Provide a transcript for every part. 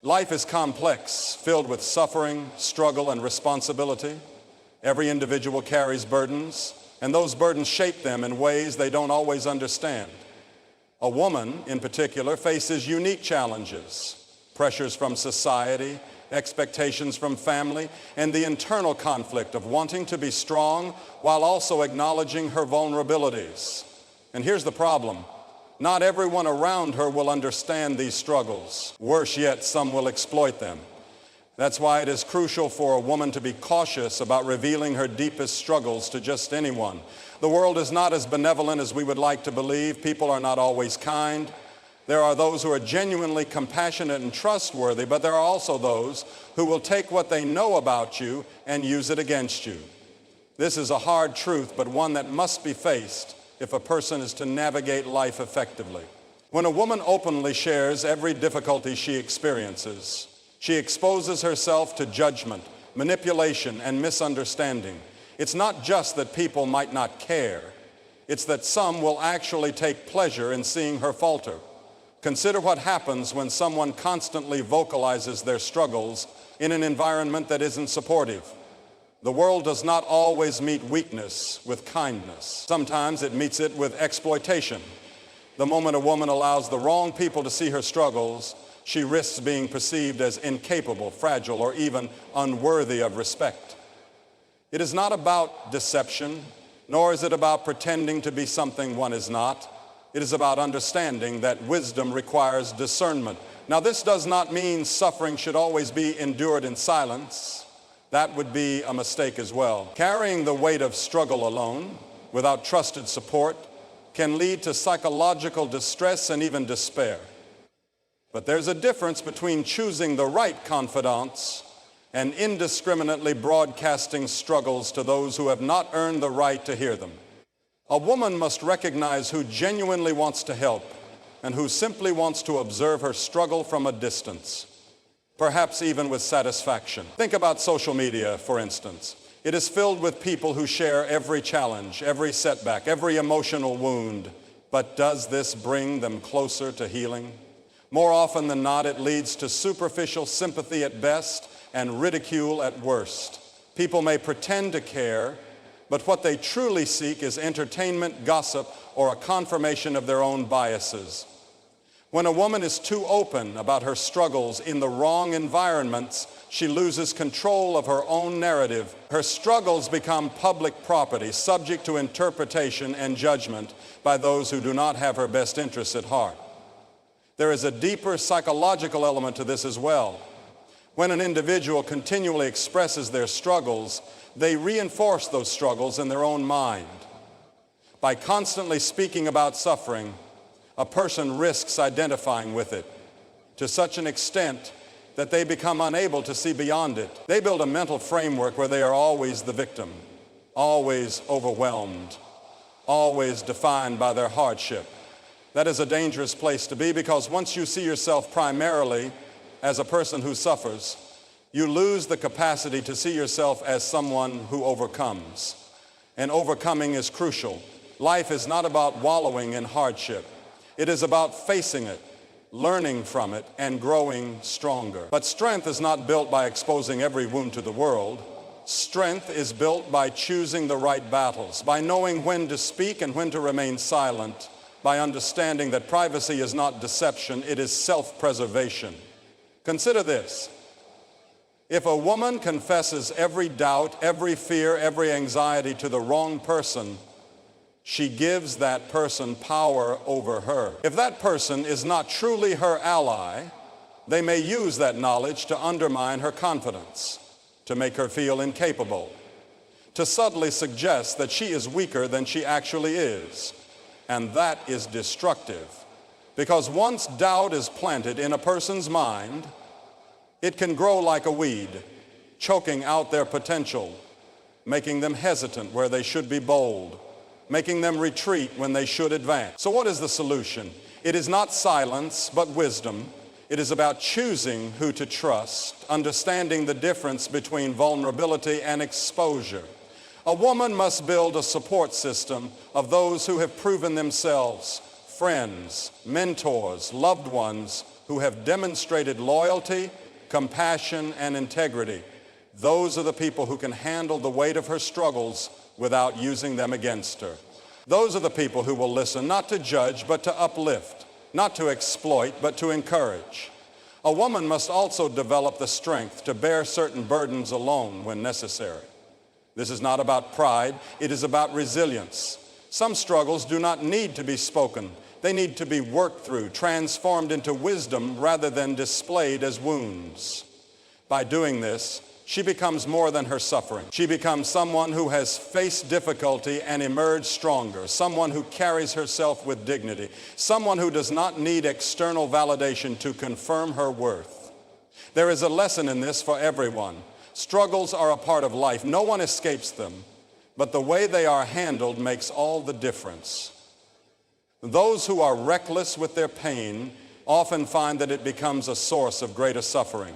Life is complex, filled with suffering, struggle, and responsibility. Every individual carries burdens, and those burdens shape them in ways they don't always understand. A woman, in particular, faces unique challenges, pressures from society, expectations from family, and the internal conflict of wanting to be strong while also acknowledging her vulnerabilities. And here's the problem. Not everyone around her will understand these struggles. Worse yet, some will exploit them. That's why it is crucial for a woman to be cautious about revealing her deepest struggles to just anyone. The world is not as benevolent as we would like to believe. People are not always kind. There are those who are genuinely compassionate and trustworthy, but there are also those who will take what they know about you and use it against you. This is a hard truth, but one that must be faced if a person is to navigate life effectively. When a woman openly shares every difficulty she experiences, she exposes herself to judgment, manipulation, and misunderstanding. It's not just that people might not care. It's that some will actually take pleasure in seeing her falter. Consider what happens when someone constantly vocalizes their struggles in an environment that isn't supportive. The world does not always meet weakness with kindness. Sometimes it meets it with exploitation. The moment a woman allows the wrong people to see her struggles, she risks being perceived as incapable, fragile, or even unworthy of respect. It is not about deception, nor is it about pretending to be something one is not. It is about understanding that wisdom requires discernment. Now, this does not mean suffering should always be endured in silence. That would be a mistake as well. Carrying the weight of struggle alone, without trusted support, can lead to psychological distress and even despair. But there's a difference between choosing the right confidants and indiscriminately broadcasting struggles to those who have not earned the right to hear them. A woman must recognize who genuinely wants to help and who simply wants to observe her struggle from a distance, perhaps even with satisfaction. Think about social media, for instance. It is filled with people who share every challenge, every setback, every emotional wound. But does this bring them closer to healing? More often than not, it leads to superficial sympathy at best and ridicule at worst. People may pretend to care, but what they truly seek is entertainment, gossip, or a confirmation of their own biases. When a woman is too open about her struggles in the wrong environments, she loses control of her own narrative. Her struggles become public property, subject to interpretation and judgment by those who do not have her best interests at heart. There is a deeper psychological element to this as well. When an individual continually expresses their struggles, they reinforce those struggles in their own mind. By constantly speaking about suffering, a person risks identifying with it to such an extent that they become unable to see beyond it. They build a mental framework where they are always the victim, always overwhelmed, always defined by their hardship. That is a dangerous place to be, because once you see yourself primarily as a person who suffers, you lose the capacity to see yourself as someone who overcomes. And overcoming is crucial. Life is not about wallowing in hardship. It is about facing it, learning from it, and growing stronger. But strength is not built by exposing every wound to the world. Strength is built by choosing the right battles, by knowing when to speak and when to remain silent, by understanding that privacy is not deception, it is self-preservation. Consider this. If a woman confesses every doubt, every fear, every anxiety to the wrong person, she gives that person power over her. If that person is not truly her ally, they may use that knowledge to undermine her confidence, to make her feel incapable, to subtly suggest that she is weaker than she actually is. And that is destructive, because once doubt is planted in a person's mind, it can grow like a weed, choking out their potential, making them hesitant where they should be bold, making them retreat when they should advance. So what is the solution? It is not silence, but wisdom. It is about choosing who to trust, understanding the difference between vulnerability and exposure. A woman must build a support system of those who have proven themselves, friends, mentors, loved ones, who have demonstrated loyalty, compassion, and integrity. Those are the people who can handle the weight of her struggles without using them against her. Those are the people who will listen, not to judge, but to uplift, not to exploit, but to encourage. A woman must also develop the strength to bear certain burdens alone when necessary. This is not about pride, it is about resilience. Some struggles do not need to be spoken. They need to be worked through, transformed into wisdom rather than displayed as wounds. By doing this, she becomes more than her suffering. She becomes someone who has faced difficulty and emerged stronger, someone who carries herself with dignity, someone who does not need external validation to confirm her worth. There is a lesson in this for everyone. Struggles are a part of life. No one escapes them, but the way they are handled makes all the difference. Those who are reckless with their pain often find that it becomes a source of greater suffering.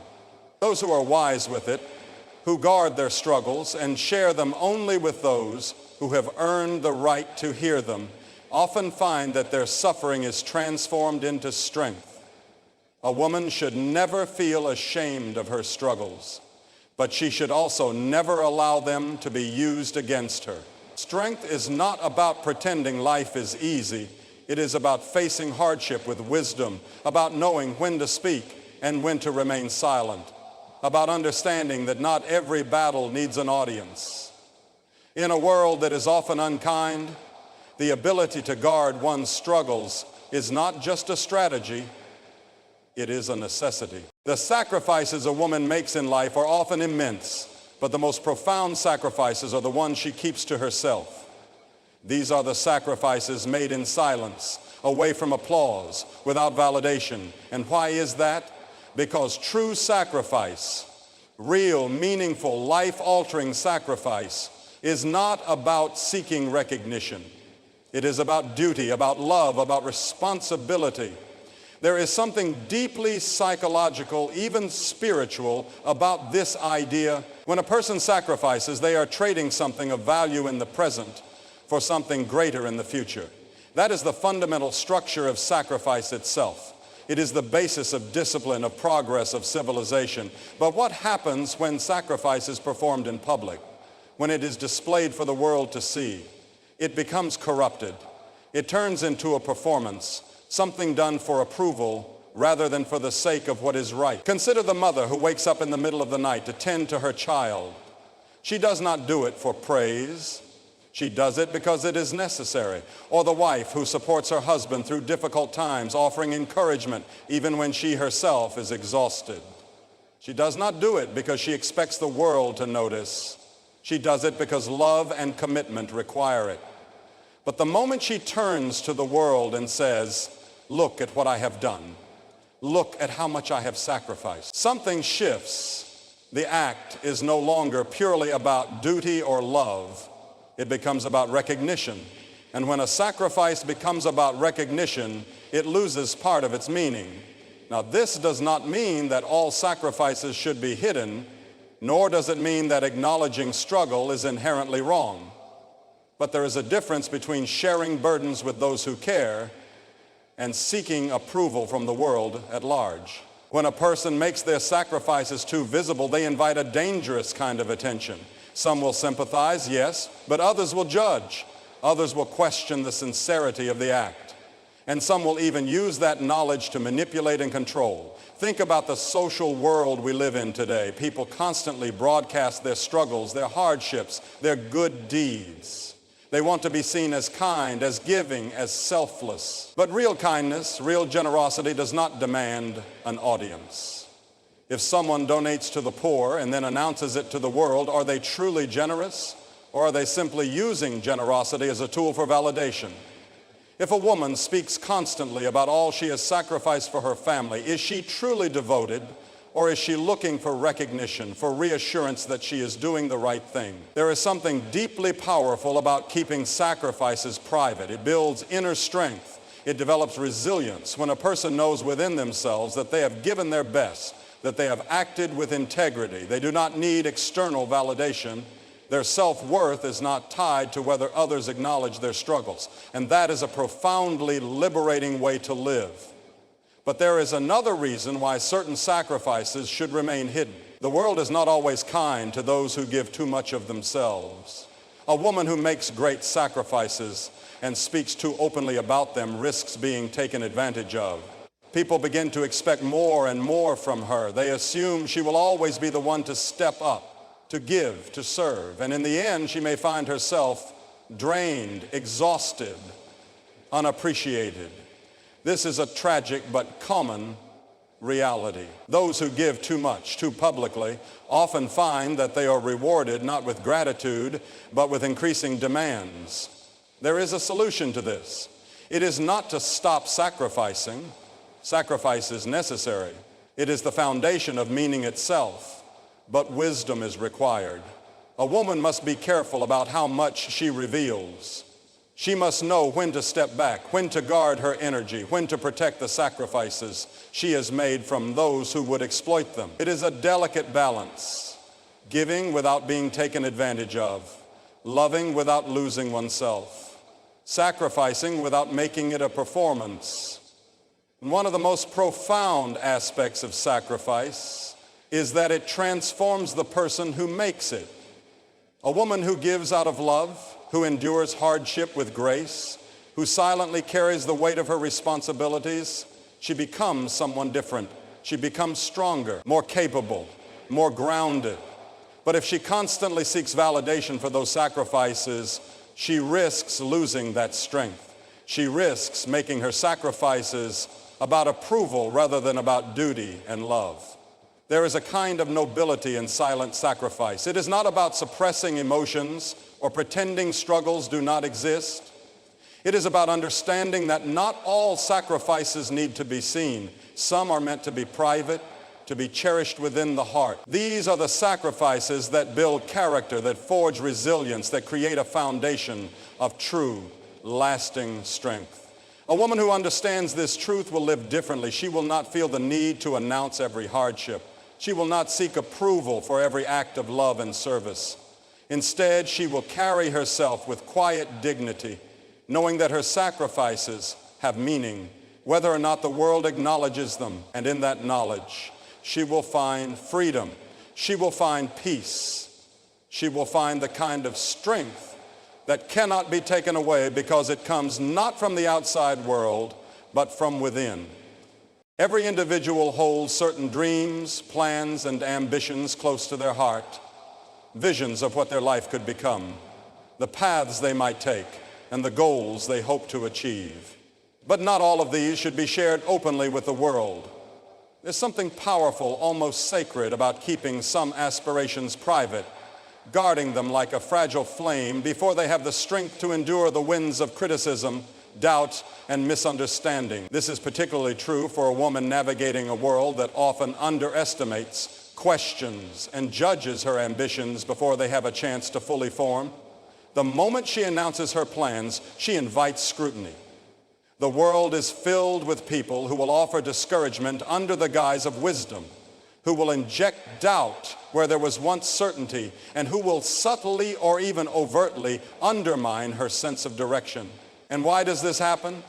Those who are wise with it, who guard their struggles and share them only with those who have earned the right to hear them, often find that their suffering is transformed into strength. A woman should never feel ashamed of her struggles, but she should also never allow them to be used against her. Strength is not about pretending life is easy. It is about facing hardship with wisdom, about knowing when to speak and when to remain silent, about understanding that not every battle needs an audience. In a world that is often unkind, the ability to guard one's struggles is not just a strategy, it is a necessity. The sacrifices a woman makes in life are often immense, but the most profound sacrifices are the ones she keeps to herself. These are the sacrifices made in silence, away from applause, without validation. And why is that? Because true sacrifice, real, meaningful, life-altering sacrifice, is not about seeking recognition. It is about duty, about love, about responsibility. There is something deeply psychological, even spiritual, about this idea. When a person sacrifices, they are trading something of value in the present for something greater in the future. That is the fundamental structure of sacrifice itself. It is the basis of discipline, of progress, of civilization. But what happens when sacrifice is performed in public, when it is displayed for the world to see? It becomes corrupted. It turns into a performance, something done for approval rather than for the sake of what is right. Consider the mother who wakes up in the middle of the night to tend to her child. She does not do it for praise. She does it because it is necessary. Or the wife who supports her husband through difficult times, offering encouragement even when she herself is exhausted. She does not do it because she expects the world to notice. She does it because love and commitment require it. But the moment she turns to the world and says, "Look at what I have done. Look at how much I have sacrificed," something shifts. The act is no longer purely about duty or love. It becomes about recognition. And when a sacrifice becomes about recognition, it loses part of its meaning. Now, this does not mean that all sacrifices should be hidden, nor does it mean that acknowledging struggle is inherently wrong. But there is a difference between sharing burdens with those who care and seeking approval from the world at large. When a person makes their sacrifices too visible, they invite a dangerous kind of attention. Some will sympathize, yes, but others will judge. Others will question the sincerity of the act. And some will even use that knowledge to manipulate and control. Think about the social world we live in today. People constantly broadcast their struggles, their hardships, their good deeds. They want to be seen as kind, as giving, as selfless. But real kindness, real generosity does not demand an audience. If someone donates to the poor and then announces it to the world, are they truly generous, or are they simply using generosity as a tool for validation? If a woman speaks constantly about all she has sacrificed for her family, is she truly devoted, or is she looking for recognition, for reassurance that she is doing the right thing? There is something deeply powerful about keeping sacrifices private. It builds inner strength. It develops resilience when a person knows within themselves that they have given their best, that they have acted with integrity. They do not need external validation. Their self-worth is not tied to whether others acknowledge their struggles. And that is a profoundly liberating way to live. But there is another reason why certain sacrifices should remain hidden. The world is not always kind to those who give too much of themselves. A woman who makes great sacrifices and speaks too openly about them risks being taken advantage of. People begin to expect more and more from her. They assume she will always be the one to step up, to give, to serve. And in the end, she may find herself drained, exhausted, unappreciated. This is a tragic but common reality. Those who give too much, too publicly, often find that they are rewarded not with gratitude, but with increasing demands. There is a solution to this. It is not to stop sacrificing. Sacrifice is necessary. It is the foundation of meaning itself, but wisdom is required. A woman must be careful about how much she reveals. She must know when to step back, when to guard her energy, when to protect the sacrifices she has made from those who would exploit them. It is a delicate balance, giving without being taken advantage of, loving without losing oneself, sacrificing without making it a performance. And one of the most profound aspects of sacrifice is that it transforms the person who makes it. A woman who gives out of love, who endures hardship with grace, who silently carries the weight of her responsibilities, she becomes someone different. She becomes stronger, more capable, more grounded. But if she constantly seeks validation for those sacrifices, she risks losing that strength. She risks making her sacrifices about approval rather than about duty and love. There is a kind of nobility in silent sacrifice. It is not about suppressing emotions or pretending struggles do not exist. It is about understanding that not all sacrifices need to be seen. Some are meant to be private, to be cherished within the heart. These are the sacrifices that build character, that forge resilience, that create a foundation of true, lasting strength. A woman who understands this truth will live differently. She will not feel the need to announce every hardship. She will not seek approval for every act of love and service. Instead, she will carry herself with quiet dignity, knowing that her sacrifices have meaning, whether or not the world acknowledges them. And in that knowledge, she will find freedom. She will find peace. She will find the kind of strength that cannot be taken away because it comes not from the outside world, but from within. Every individual holds certain dreams, plans, and ambitions close to their heart, visions of what their life could become, the paths they might take, and the goals they hope to achieve. But not all of these should be shared openly with the world. There's something powerful, almost sacred, about keeping some aspirations private, guarding them like a fragile flame before they have the strength to endure the winds of criticism, doubt, and misunderstanding. This is particularly true for a woman navigating a world that often underestimates, questions, and judges her ambitions before they have a chance to fully form. The moment she announces her plans, she invites scrutiny. The world is filled with people who will offer discouragement under the guise of wisdom, who will inject doubt where there was once certainty, and who will subtly or even overtly undermine her sense of direction. And why does this happen?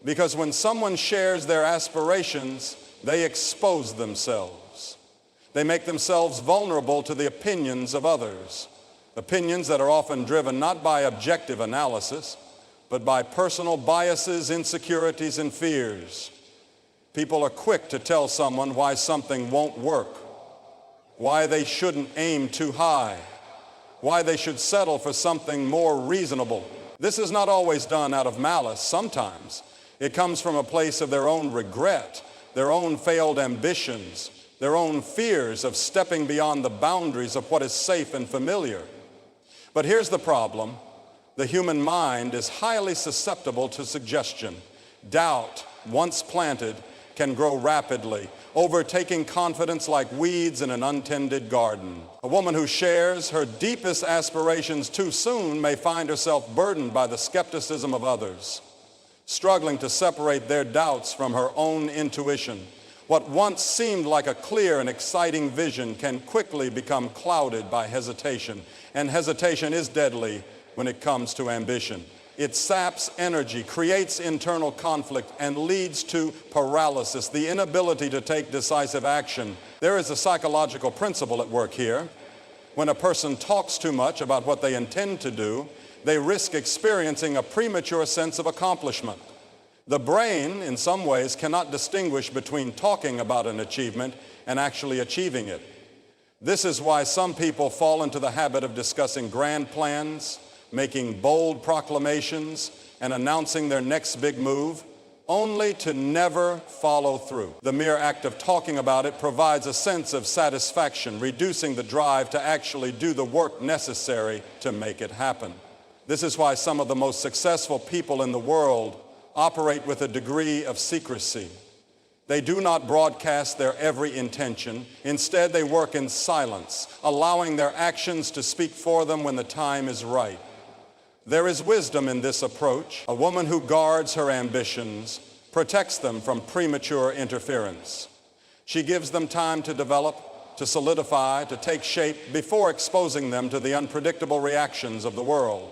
Because when someone shares their aspirations, they expose themselves. They make themselves vulnerable to the opinions of others, opinions that are often driven not by objective analysis, but by personal biases, insecurities, and fears. People are quick to tell someone why something won't work, why they shouldn't aim too high, why they should settle for something more reasonable. This is not always done out of malice. Sometimes it comes from a place of their own regret, their own failed ambitions, their own fears of stepping beyond the boundaries of what is safe and familiar. But here's the problem. The human mind is highly susceptible to suggestion. Doubt, once planted, can grow rapidly, overtaking confidence like weeds in an untended garden. A woman who shares her deepest aspirations too soon may find herself burdened by the skepticism of others, struggling to separate their doubts from her own intuition. What once seemed like a clear and exciting vision can quickly become clouded by hesitation, and hesitation is deadly when it comes to ambition. It saps energy, creates internal conflict, and leads to paralysis, the inability to take decisive action. There is a psychological principle at work here. When a person talks too much about what they intend to do, they risk experiencing a premature sense of accomplishment. The brain, in some ways, cannot distinguish between talking about an achievement and actually achieving it. This is why some people fall into the habit of discussing grand plans, making bold proclamations, and announcing their next big move, only to never follow through. The mere act of talking about it provides a sense of satisfaction, reducing the drive to actually do the work necessary to make it happen. This is why some of the most successful people in the world operate with a degree of secrecy. They do not broadcast their every intention. Instead, they work in silence, allowing their actions to speak for them when the time is right. There is wisdom in this approach. A woman who guards her ambitions protects them from premature interference. She gives them time to develop, to solidify, to take shape before exposing them to the unpredictable reactions of the world.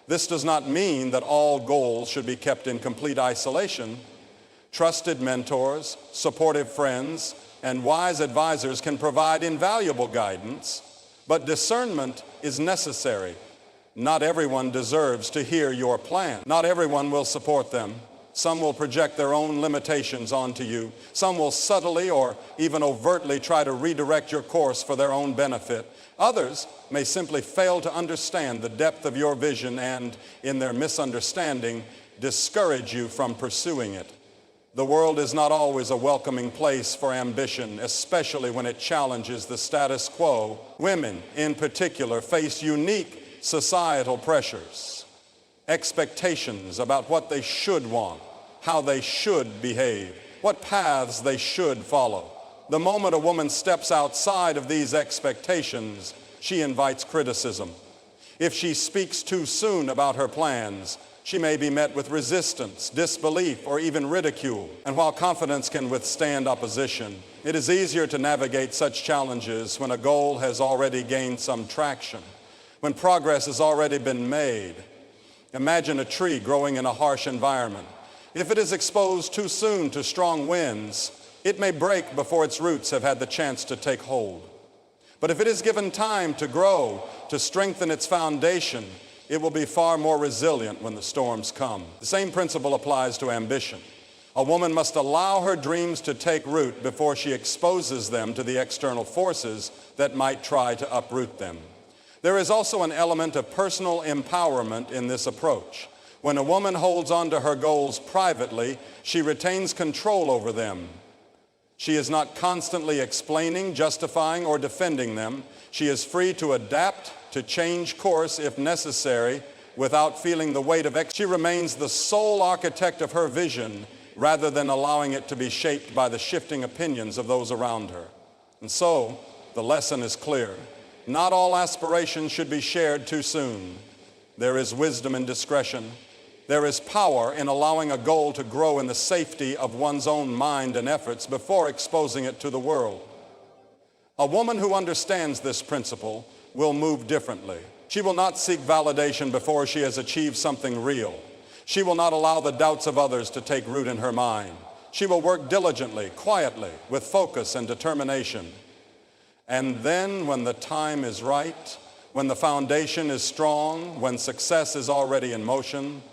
This does not mean that all goals should be kept in complete isolation. Trusted mentors, supportive friends, and wise advisors can provide invaluable guidance, but discernment is necessary. Not everyone deserves to hear your plan. Not everyone will support them. Some will project their own limitations onto you. Some will subtly or even overtly try to redirect your course for their own benefit. Others may simply fail to understand the depth of your vision and, in their misunderstanding, discourage you from pursuing it. The world is not always a welcoming place for ambition, especially when it challenges the status quo. Women, in particular, face unique societal pressures, expectations about what they should want, how they should behave, what paths they should follow. The moment a woman steps outside of these expectations, she invites criticism. If she speaks too soon about her plans, she may be met with resistance, disbelief, or even ridicule. And while confidence can withstand opposition, it is easier to navigate such challenges when a goal has already gained some traction, when progress has already been made. Imagine a tree growing in a harsh environment. If it is exposed too soon to strong winds, it may break before its roots have had the chance to take hold. But if it is given time to grow, to strengthen its foundation, it will be far more resilient when the storms come. The same principle applies to ambition. A woman must allow her dreams to take root before she exposes them to the external forces that might try to uproot them. There is also an element of personal empowerment in this approach. When a woman holds on to her goals privately, she retains control over them. She is not constantly explaining, justifying, or defending them. She is free to adapt, to change course if necessary, without feeling the weight of She remains the sole architect of her vision, rather than allowing it to be shaped by the shifting opinions of those around her. And so, the lesson is clear. Not all aspirations should be shared too soon. There is wisdom in discretion. There is power in allowing a goal to grow in the safety of one's own mind and efforts before exposing it to the world. A woman who understands this principle will move differently. She will not seek validation before she has achieved something real. She will not allow the doubts of others to take root in her mind. She will work diligently, quietly, with focus and determination. And then when the time is right, when the foundation is strong, when success is already in motion,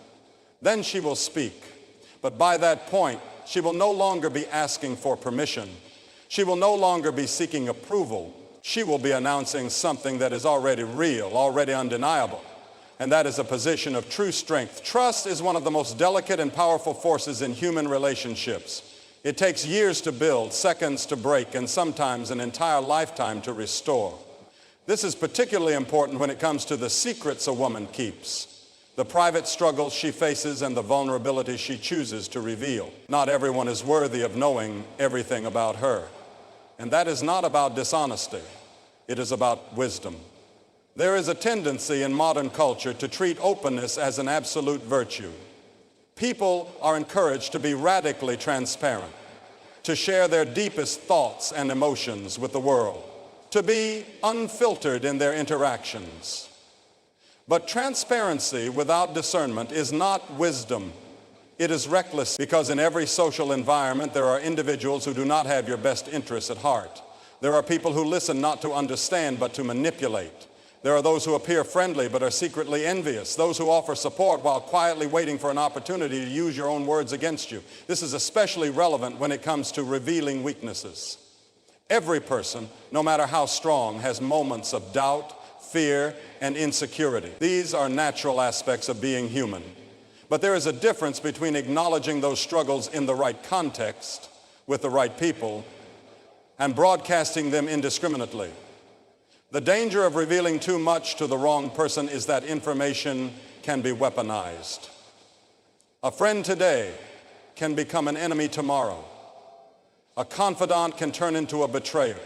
then she will speak. But by that point, she will no longer be asking for permission. She will no longer be seeking approval. She will be announcing something that is already real, already undeniable. And that is a position of true strength. Trust is one of the most delicate and powerful forces in human relationships. It takes years to build, seconds to break, and sometimes an entire lifetime to restore. This is particularly important when it comes to the secrets a woman keeps, the private struggles she faces, and the vulnerability she chooses to reveal. Not everyone is worthy of knowing everything about her. And that is not about dishonesty. It is about wisdom. There is a tendency in modern culture to treat openness as an absolute virtue. People are encouraged to be radically transparent, to share their deepest thoughts and emotions with the world, to be unfiltered in their interactions. But transparency without discernment is not wisdom. It is reckless, because in every social environment there are individuals who do not have your best interests at heart. There are people who listen not to understand but to manipulate. There are those who appear friendly but are secretly envious, those who offer support while quietly waiting for an opportunity to use your own words against you. This is especially relevant when it comes to revealing weaknesses. Every person, no matter how strong, has moments of doubt, fear, and insecurity. These are natural aspects of being human. But there is a difference between acknowledging those struggles in the right context with the right people and broadcasting them indiscriminately. The danger of revealing too much to the wrong person is that information can be weaponized. A friend today can become an enemy tomorrow. A confidant can turn into a betrayer.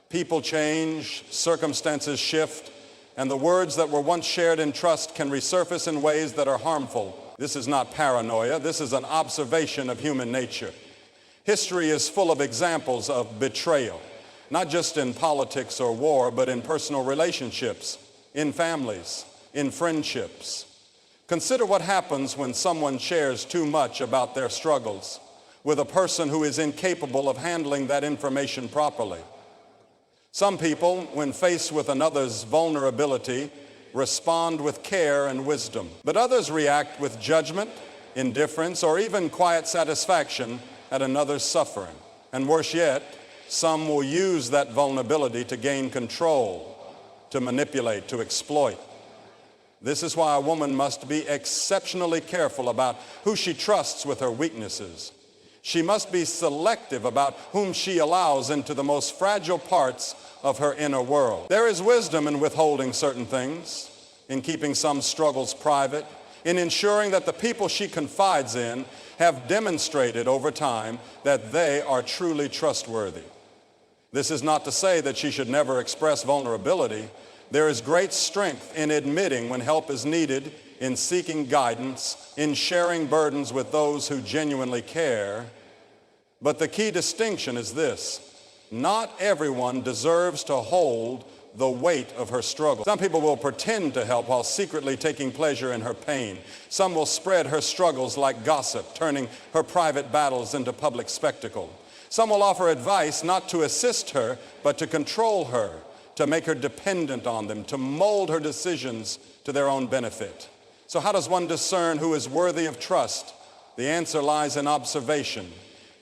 People change, circumstances shift, and the words that were once shared in trust can resurface in ways that are harmful. This is not paranoia. This is an observation of human nature. History is full of examples of betrayal, not just in politics or war, but in personal relationships, in families, in friendships. Consider what happens when someone shares too much about their struggles with a person who is incapable of handling that information properly. Some people, when faced with another's vulnerability, respond with care and wisdom. But others react with judgment, indifference, or even quiet satisfaction at another's suffering. And worse yet, some will use that vulnerability to gain control, to manipulate, to exploit. This is why a woman must be exceptionally careful about who she trusts with her weaknesses. She must be selective about whom she allows into the most fragile parts of her inner world. There is wisdom in withholding certain things, in keeping some struggles private, in ensuring that the people she confides in have demonstrated over time that they are truly trustworthy. This is not to say that she should never express vulnerability. There is great strength in admitting when help is needed, in seeking guidance, in sharing burdens with those who genuinely care. But the key distinction is this: not everyone deserves to hold the weight of her struggle. Some people will pretend to help while secretly taking pleasure in her pain. Some will spread her struggles like gossip, turning her private battles into public spectacle. Some will offer advice not to assist her, but to control her, to make her dependent on them, to mold her decisions to their own benefit. So how does one discern who is worthy of trust? The answer lies in observation.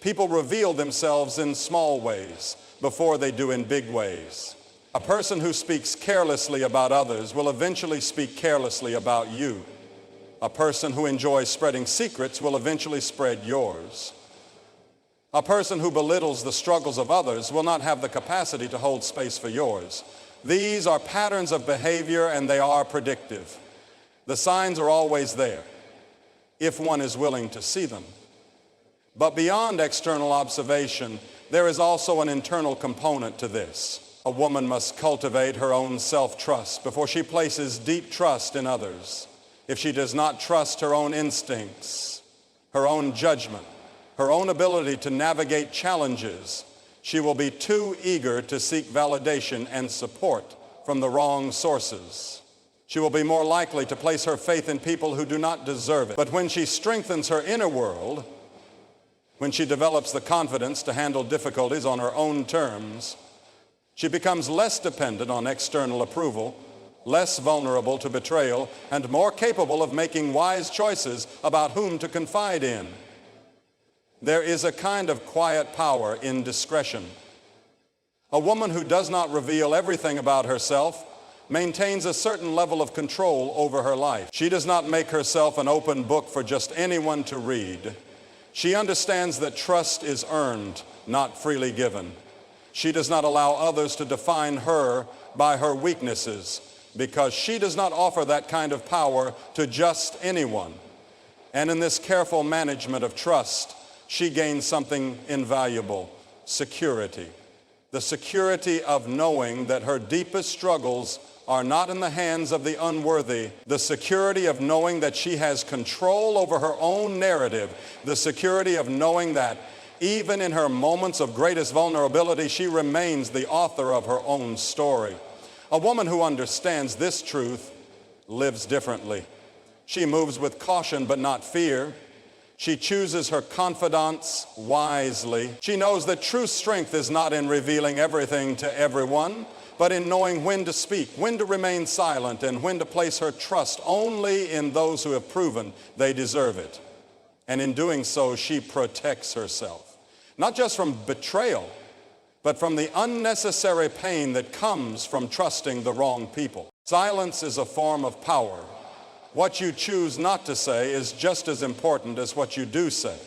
People reveal themselves in small ways before they do in big ways. A person who speaks carelessly about others will eventually speak carelessly about you. A person who enjoys spreading secrets will eventually spread yours. A person who belittles the struggles of others will not have the capacity to hold space for yours. These are patterns of behavior, and they are predictive. The signs are always there, if one is willing to see them. But beyond external observation, there is also an internal component to this. A woman must cultivate her own self-trust before she places deep trust in others. If she does not trust her own instincts, her own judgment, her own ability to navigate challenges, she will be too eager to seek validation and support from the wrong sources. She will be more likely to place her faith in people who do not deserve it. But when she strengthens her inner world, when she develops the confidence to handle difficulties on her own terms, she becomes less dependent on external approval, less vulnerable to betrayal, and more capable of making wise choices about whom to confide in. There is a kind of quiet power in discretion. A woman who does not reveal everything about herself maintains a certain level of control over her life. She does not make herself an open book for just anyone to read. She understands that trust is earned, not freely given. She does not allow others to define her by her weaknesses, because she does not offer that kind of power to just anyone. And in this careful management of trust, she gains something invaluable: security. The security of knowing that her deepest struggles are not in the hands of the unworthy. The security of knowing that she has control over her own narrative. The security of knowing that even in her moments of greatest vulnerability, she remains the author of her own story. A woman who understands this truth lives differently. She moves with caution but not fear. She chooses her confidants wisely. She knows that true strength is not in revealing everything to everyone, but in knowing when to speak, when to remain silent, and when to place her trust only in those who have proven they deserve it. And in doing so, she protects herself, not just from betrayal, but from the unnecessary pain that comes from trusting the wrong people. Silence is a form of power. What you choose not to say is just as important as what you do say.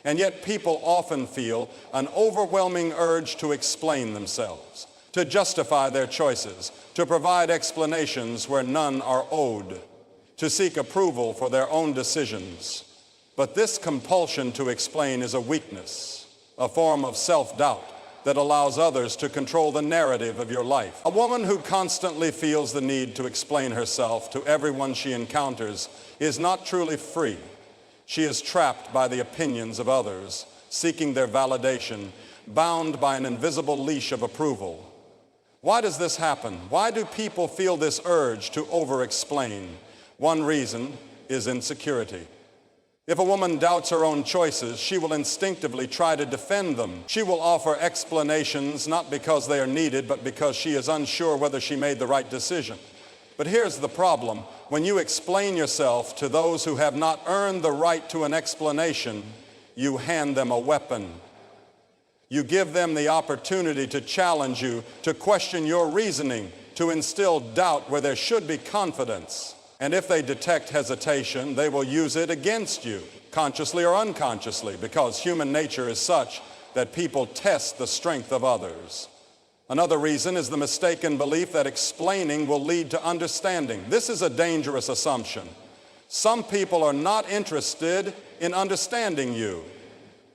And yet people often feel an overwhelming urge to explain themselves, to justify their choices, to provide explanations where none are owed, to seek approval for their own decisions. But this compulsion to explain is a weakness, a form of self-doubt that allows others to control the narrative of your life. A woman who constantly feels the need to explain herself to everyone she encounters is not truly free. She is trapped by the opinions of others, seeking their validation, bound by an invisible leash of approval. Why does this happen? Why do people feel this urge to over-explain? One reason is insecurity. If a woman doubts her own choices, she will instinctively try to defend them. She will offer explanations not because they are needed, but because she is unsure whether she made the right decision. But here's the problem. When you explain yourself to those who have not earned the right to an explanation, you hand them a weapon. You give them the opportunity to challenge you, to question your reasoning, to instill doubt where there should be confidence. And if they detect hesitation, they will use it against you, consciously or unconsciously, because human nature is such that people test the strength of others. Another reason is the mistaken belief that explaining will lead to understanding. This is a dangerous assumption. Some people are not interested in understanding you.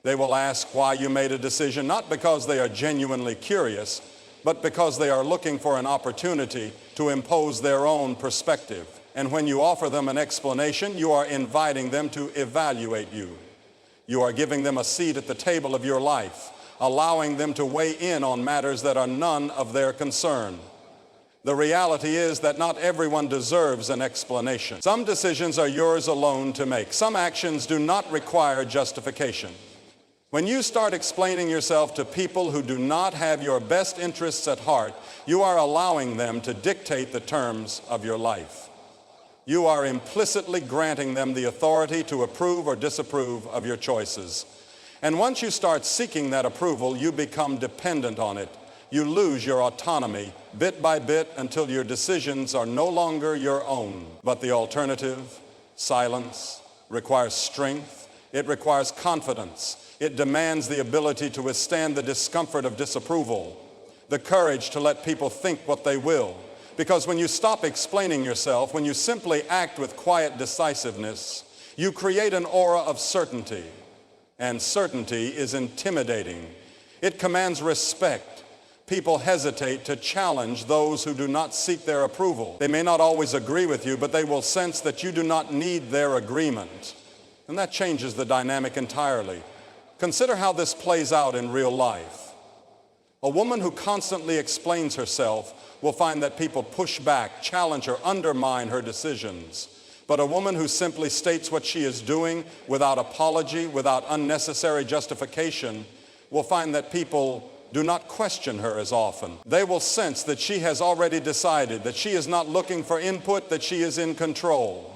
They will ask why you made a decision, not because they are genuinely curious, but because they are looking for an opportunity to impose their own perspective. And when you offer them an explanation, you are inviting them to evaluate you. You are giving them a seat at the table of your life, allowing them to weigh in on matters that are none of their concern. The reality is that not everyone deserves an explanation. Some decisions are yours alone to make. Some actions do not require justification. When you start explaining yourself to people who do not have your best interests at heart, you are allowing them to dictate the terms of your life. You are implicitly granting them the authority to approve or disapprove of your choices. And once you start seeking that approval, you become dependent on it. You lose your autonomy bit by bit until your decisions are no longer your own. But the alternative, silence, requires strength. It requires confidence. It demands the ability to withstand the discomfort of disapproval, the courage to let people think what they will. Because when you stop explaining yourself, when you simply act with quiet decisiveness, you create an aura of certainty. And certainty is intimidating. It commands respect. People hesitate to challenge those who do not seek their approval. They may not always agree with you, but they will sense that you do not need their agreement. And that changes the dynamic entirely. Consider how this plays out in real life. A woman who constantly explains herself will find that people push back, challenge her, undermine her decisions. But a woman who simply states what she is doing without apology, without unnecessary justification, will find that people do not question her as often. They will sense that she has already decided, that she is not looking for input, that she is in control.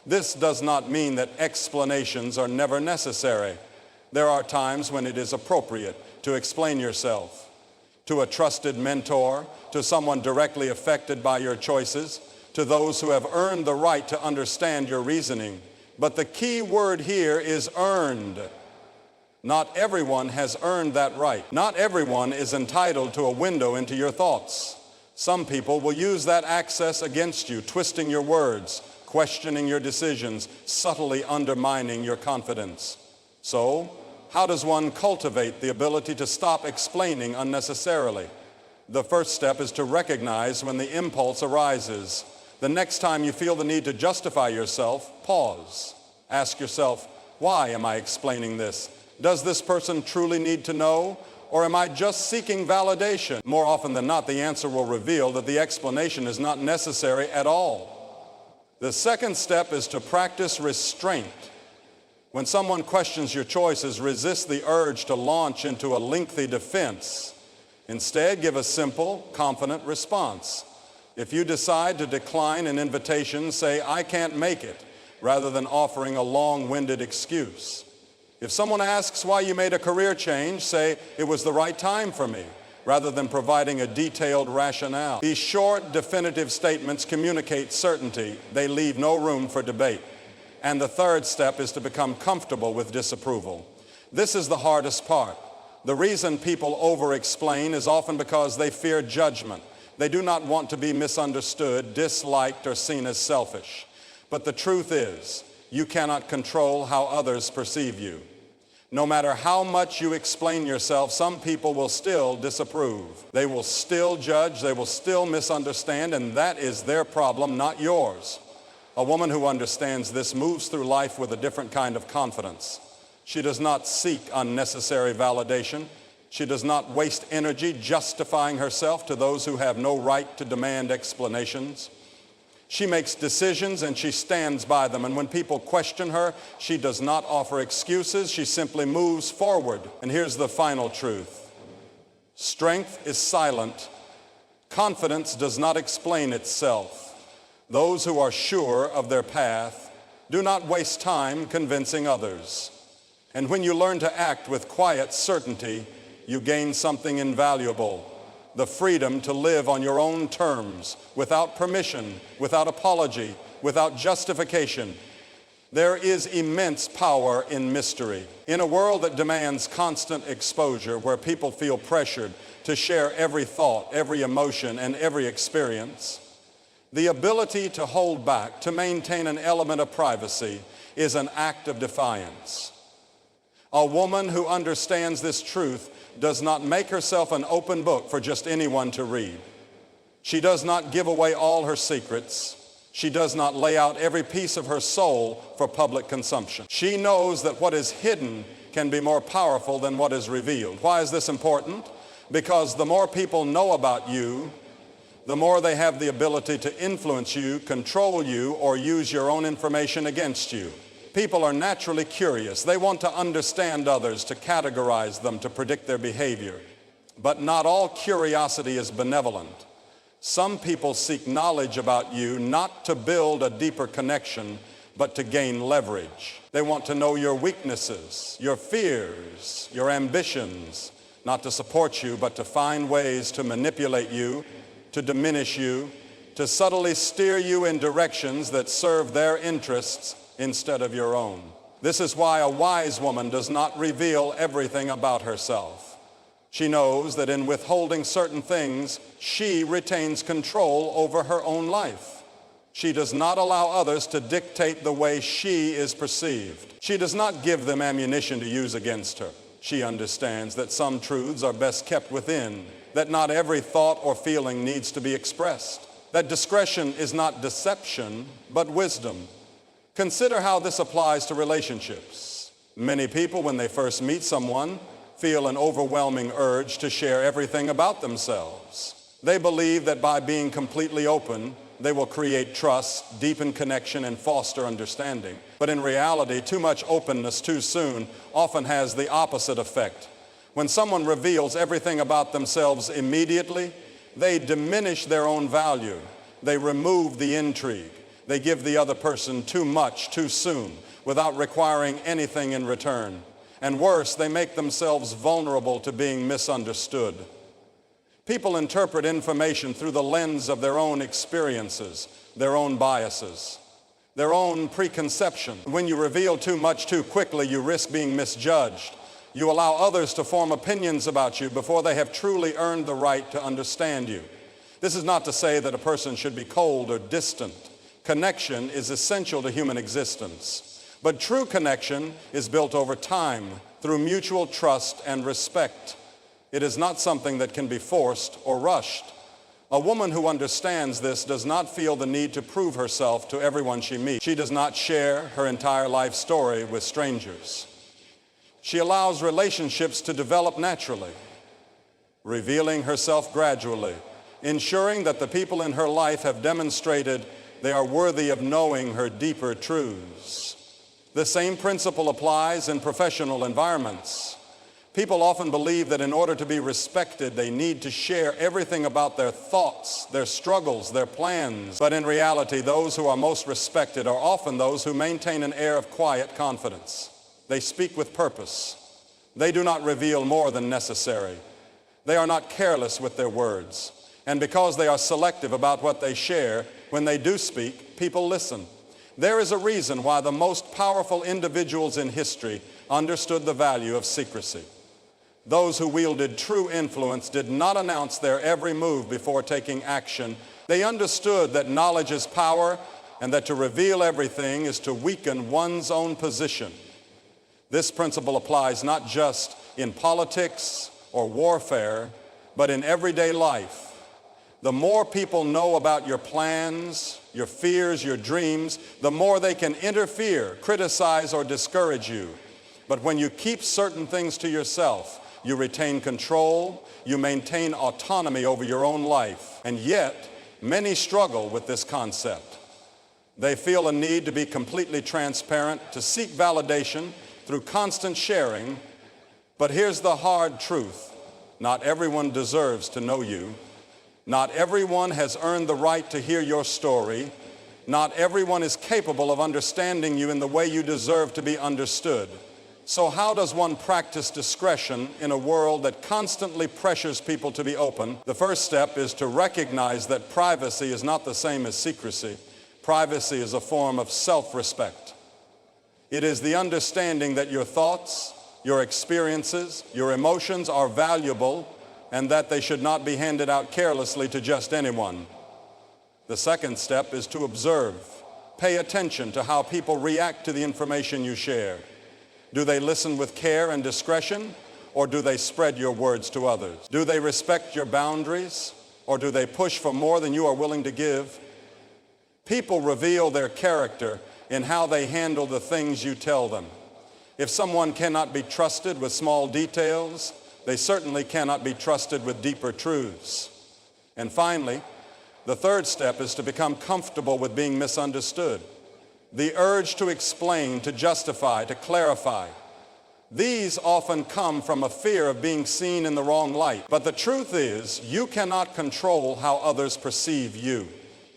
This does not mean that explanations are never necessary. There are times when it is appropriate to explain yourself to a trusted mentor, to someone directly affected by your choices, to those who have earned the right to understand your reasoning. But the key word here is earned. Not everyone has earned that right. Not everyone is entitled to a window into your thoughts. Some people will use that access against you, twisting your words, questioning your decisions, subtly undermining your confidence. So, how does one cultivate the ability to stop explaining unnecessarily? The first step is to recognize when the impulse arises. The next time you feel the need to justify yourself, pause. Ask yourself, why am I explaining this? Does this person truly need to know? Or am I just seeking validation? More often than not, the answer will reveal that the explanation is not necessary at all. The second step is to practice restraint. When someone questions your choices, resist the urge to launch into a lengthy defense. Instead, give a simple, confident response. If you decide to decline an invitation, say, "I can't make it," rather than offering a long-winded excuse. If someone asks why you made a career change, say, "It was the right time for me," rather than providing a detailed rationale. These short, definitive statements communicate certainty. They leave no room for debate. And the third step is to become comfortable with disapproval. This is the hardest part. The reason people over-explain is often because they fear judgment. They do not want to be misunderstood, disliked, or seen as selfish. But the truth is, you cannot control how others perceive you. No matter how much you explain yourself, some people will still disapprove. They will still judge, they will still misunderstand, and that is their problem, not yours. A woman who understands this moves through life with a different kind of confidence. She does not seek unnecessary validation. She does not waste energy justifying herself to those who have no right to demand explanations. She makes decisions and she stands by them. And when people question her, she does not offer excuses. She simply moves forward. And here's the final truth. Strength is silent. Confidence does not explain itself. Those who are sure of their path do not waste time convincing others. And when you learn to act with quiet certainty, you gain something invaluable, the freedom to live on your own terms, without permission, without apology, without justification. There is immense power in mystery. In a world that demands constant exposure, where people feel pressured to share every thought, every emotion, and every experience, the ability to hold back, to maintain an element of privacy, is an act of defiance. A woman who understands this truth does not make herself an open book for just anyone to read. She does not give away all her secrets. She does not lay out every piece of her soul for public consumption. She knows that what is hidden can be more powerful than what is revealed. Why is this important? Because the more people know about you, the more they have the ability to influence you, control you, or use your own information against you. People are naturally curious. They want to understand others, to categorize them, to predict their behavior. But not all curiosity is benevolent. Some people seek knowledge about you not to build a deeper connection, but to gain leverage. They want to know your weaknesses, your fears, your ambitions, not to support you, but to find ways to manipulate you, to diminish you, to subtly steer you in directions that serve their interests instead of your own. This is why a wise woman does not reveal everything about herself. She knows that in withholding certain things, she retains control over her own life. She does not allow others to dictate the way she is perceived. She does not give them ammunition to use against her. She understands that some truths are best kept within, that not every thought or feeling needs to be expressed, that discretion is not deception, but wisdom. Consider how this applies to relationships. Many people, when they first meet someone, feel an overwhelming urge to share everything about themselves. They believe that by being completely open, they will create trust, deepen connection, and foster understanding. But in reality, too much openness too soon often has the opposite effect. When someone reveals everything about themselves immediately, they diminish their own value. They remove the intrigue. They give the other person too much too soon without requiring anything in return. And worse, they make themselves vulnerable to being misunderstood. People interpret information through the lens of their own experiences, their own biases, their own preconception. When you reveal too much too quickly, you risk being misjudged. You allow others to form opinions about you before they have truly earned the right to understand you. This is not to say that a person should be cold or distant. Connection is essential to human existence. But true connection is built over time through mutual trust and respect. It is not something that can be forced or rushed. A woman who understands this does not feel the need to prove herself to everyone she meets. She does not share her entire life story with strangers. She allows relationships to develop naturally, revealing herself gradually, ensuring that the people in her life have demonstrated they are worthy of knowing her deeper truths. The same principle applies in professional environments. People often believe that in order to be respected, they need to share everything about their thoughts, their struggles, their plans. But in reality, those who are most respected are often those who maintain an air of quiet confidence. They speak with purpose. They do not reveal more than necessary. They are not careless with their words. And because they are selective about what they share, when they do speak, people listen. There is a reason why the most powerful individuals in history understood the value of secrecy. Those who wielded true influence did not announce their every move before taking action. They understood that knowledge is power and that to reveal everything is to weaken one's own position. This principle applies not just in politics or warfare, but in everyday life. The more people know about your plans, your fears, your dreams, the more they can interfere, criticize, or discourage you. But when you keep certain things to yourself, you retain control, you maintain autonomy over your own life. And yet, many struggle with this concept. They feel a need to be completely transparent, to seek validation through constant sharing. But here's the hard truth. Not everyone deserves to know you. Not everyone has earned the right to hear your story. Not everyone is capable of understanding you in the way you deserve to be understood. So how does one practice discretion in a world that constantly pressures people to be open? The first step is to recognize that privacy is not the same as secrecy. Privacy is a form of self-respect. It is the understanding that your thoughts, your experiences, your emotions are valuable and that they should not be handed out carelessly to just anyone. The second step is to observe. Pay attention to how people react to the information you share. Do they listen with care and discretion, or do they spread your words to others? Do they respect your boundaries, or do they push for more than you are willing to give? People reveal their character in how they handle the things you tell them. If someone cannot be trusted with small details, they certainly cannot be trusted with deeper truths. And finally, the third step is to become comfortable with being misunderstood. The urge to explain, to justify, to clarify. These often come from a fear of being seen in the wrong light. But the truth is, you cannot control how others perceive you.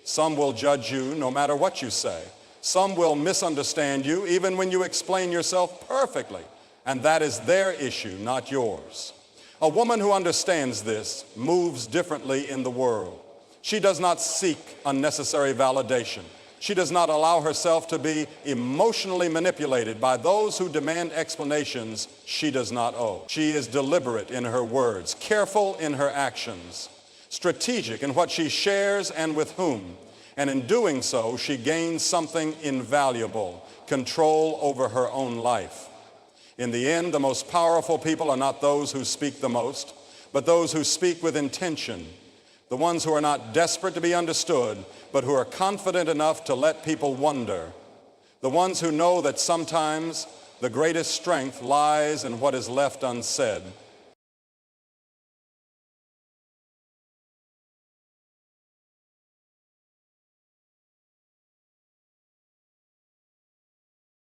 Some will judge you no matter what you say. Some will misunderstand you even when you explain yourself perfectly. And that is their issue, not yours. A woman who understands this moves differently in the world. She does not seek unnecessary validation. She does not allow herself to be emotionally manipulated by those who demand explanations she does not owe. She is deliberate in her words, careful in her actions, strategic in what she shares and with whom. And in doing so, she gains something invaluable, control over her own life. In the end, the most powerful people are not those who speak the most, but those who speak with intention. The ones who are not desperate to be understood, but who are confident enough to let people wonder. The ones who know that sometimes the greatest strength lies in what is left unsaid.